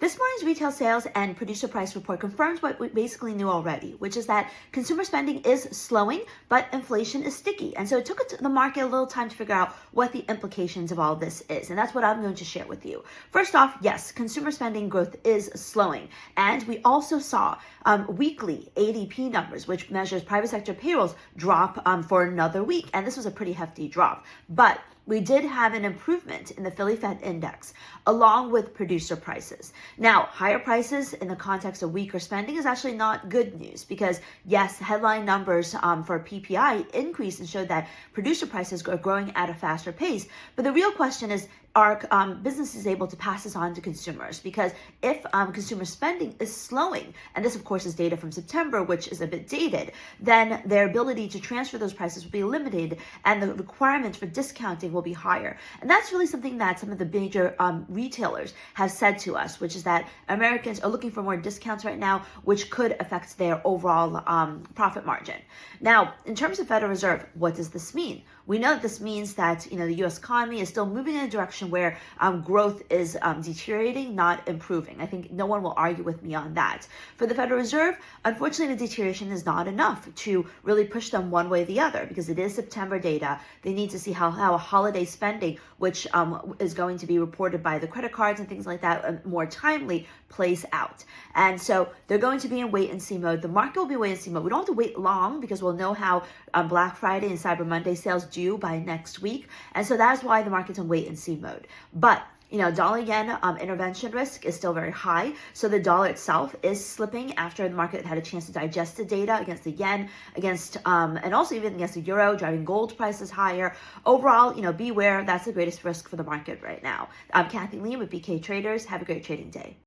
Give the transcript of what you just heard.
This morning's retail sales and producer price report confirms what we basically knew already, which is that consumer spending is slowing, but inflation is sticky. And so it took the market a little time to figure out what the implications of all this is. And that's what I'm going to share with you. First off, yes, consumer spending growth is slowing. And we also saw weekly ADP numbers, which measures private sector payrolls, drop for another week. And this was a pretty hefty drop. But we did have an improvement in the Philly Fed index along with producer prices. Now, higher prices in the context of weaker spending is actually not good news because, yes, headline numbers for PPI increased and showed that producer prices are growing at a faster pace. But the real question is, are businesses able to pass this on to consumers? Because if consumer spending is slowing, and this of course is data from September, which is a bit dated, then their ability to transfer those prices will be limited and the requirements for discounting will be higher. And that's really something that some of the major retailers have said to us, which is that Americans are looking for more discounts right now, which could affect their overall profit margin. Now, in terms of Federal Reserve, what does this mean? We know that this means that the U.S. economy is still moving in a direction where growth is deteriorating, not improving. I think no one will argue with me on that. For the Federal Reserve, unfortunately, the deterioration is not enough to really push them one way or the other because it is September data. They need to see how holiday spending, which is going to be reported by the credit cards and things like that more timely, plays out. And so they're going to be in wait and see mode. The market will be wait and see mode. We don't have to wait long because we'll know how Black Friday and Cyber Monday sales do by next week. And so that's why the market's in wait and see mode. But dollar yen intervention risk is still very high. So the dollar itself is slipping after the market had a chance to digest the data against the yen, and also even against the euro, driving gold prices higher. Overall, beware. That's the greatest risk for the market right now. I'm Lien with BKTraders. Have a great trading day.